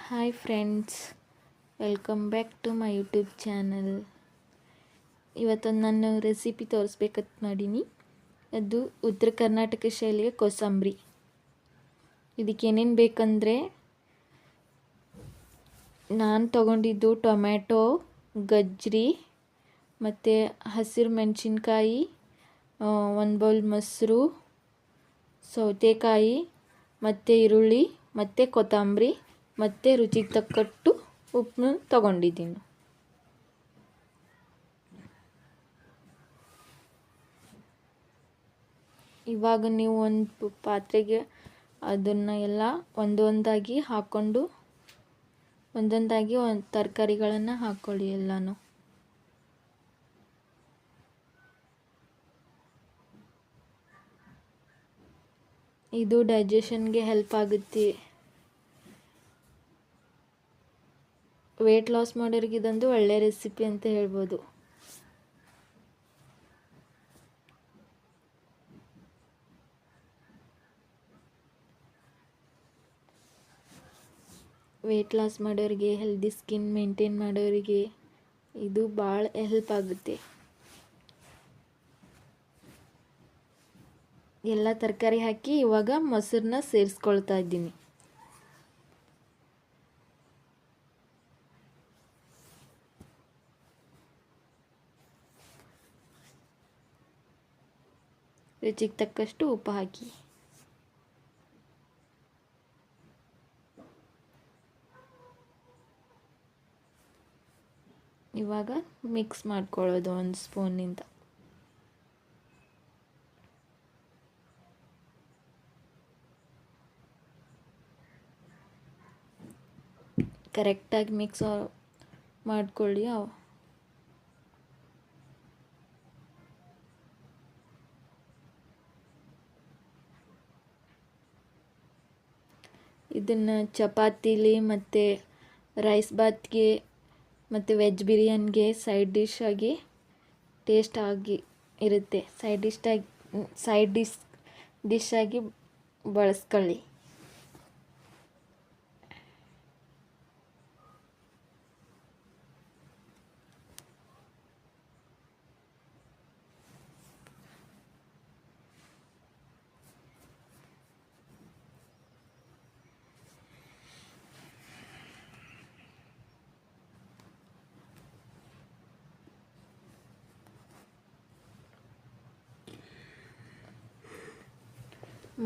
Hi friends, welcome back to my YouTube channel. ಇವತ್ತೊಂದು ನಾನು recipe ತೋರಿಸ್ಬೇಕಂತ ಮಾಡೀನಿ. ಅದು ಉತ್ತರ ಕರ್ನಾಟಕ ಶೈಲಿಯ ಕೋಸಂಬರಿ. ಇದಕ್ಕೆ ಏನೇನು ಬೇಕಂದರೆ, ನಾನು ತೊಗೊಂಡಿದ್ದು ಟೊಮ್ಯಾಟೊ, ಗಜ್ಜರಿ ಮತ್ತು ಹಸಿರು ಮೆಣಸಿನ್ಕಾಯಿ, ಒಂದು ಬೌಲ್ ಮೊಸರು, ಸೌತೆಕಾಯಿ ಮತ್ತು ಈರುಳ್ಳಿ ಮತ್ತು ಕೊತ್ತಂಬರಿ ಮತ್ತು ರುಚಿಗೆ ತಕ್ಕಟ್ಟು ಉಪ್ಪನ್ನು ತಗೊಂಡಿದ್ದೀನಿ. ಇವಾಗ ನೀವು ಒಂದು ಪಾತ್ರೆಗೆ ಅದನ್ನು ಎಲ್ಲ ಒಂದೊಂದಾಗಿ ಹಾಕ್ಕೊಂಡು ಒಂದೊಂದಾಗಿ ತರಕಾರಿಗಳನ್ನು ಹಾಕ್ಕೊಳ್ಳಿ ಎಲ್ಲನೂ. ಇದು ಡೈಜೆಷನ್ಗೆ ಹೆಲ್ಪ್ ಆಗುತ್ತೆ. ವೆಯ್ಟ್ ಲಾಸ್ ಮಾಡೋರಿಗೆ ಇದೊಂದು ಒಳ್ಳೆ ರೆಸಿಪಿ ಅಂತ ಹೇಳ್ಬೋದು. ವೆಯ್ಟ್ ಲಾಸ್ ಮಾಡೋರಿಗೆ, ಹೆಲ್ದಿ ಸ್ಕಿನ್ ಮೇಂಟೈನ್ ಮಾಡೋರಿಗೆ ಇದು ಭಾಳ ಹೆಲ್ಪ್ ಆಗುತ್ತೆ. ಎಲ್ಲ ತರಕಾರಿ ಹಾಕಿ ಇವಾಗ ಮೊಸರನ್ನ ಸೇರಿಸ್ಕೊಳ್ತಾ ಇದ್ದೀನಿ. ರುಚಿಗೆ ತಕ್ಕಷ್ಟು ಉಪ್ಪು ಹಾಕಿ. ಇವಾಗ ಮಿಕ್ಸ್ ಮಾಡ್ಕೊಳ್ಳೋದು ಒಂದು ಸ್ಪೂನಿಂದ. ಕರೆಕ್ಟಾಗಿ ಮಿಕ್ಸ್ ಮಾಡ್ಕೊಳ್ಳಿ. ಇದನ್ನು ಚಪಾತಿಲಿ ಮತ್ತು ರೈಸ್ ಬಾತ್ಗೆ ಮತ್ತು ವೆಜ್ ಬಿರಿಯಾನಿಗೆ ಸೈಡ್ ಡಿಶ್ ಆಗಿ ಟೇಸ್ಟ್ ಆಗಿ ಇರುತ್ತೆ. ಸೈಡ್ ಡಿಶ್ ಆಗಿ ಬಳಸ್ಕೊಳ್ಳಿ.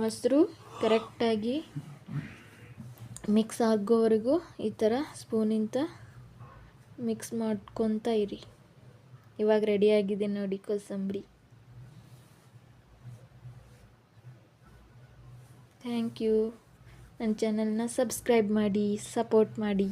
ಮೊಸರು ಕರೆಕ್ಟಾಗಿ ಮಿಕ್ಸ್ ಆಗೋವರೆಗೂ ಈ ಥರ ಸ್ಪೂನಿಂದ ಮಿಕ್ಸ್ ಮಾಡ್ಕೊತಾ ಇರಿ. ಇವಾಗ ರೆಡಿಯಾಗಿದೆ ನೋಡಿ ಕೋಸಂಬರಿ. Thank you. ನನ್ನ ಚಾನಲ್ನ ಸಬ್ಸ್ಕ್ರೈಬ್ ಮಾಡಿ, ಸಪೋರ್ಟ್ ಮಾಡಿ.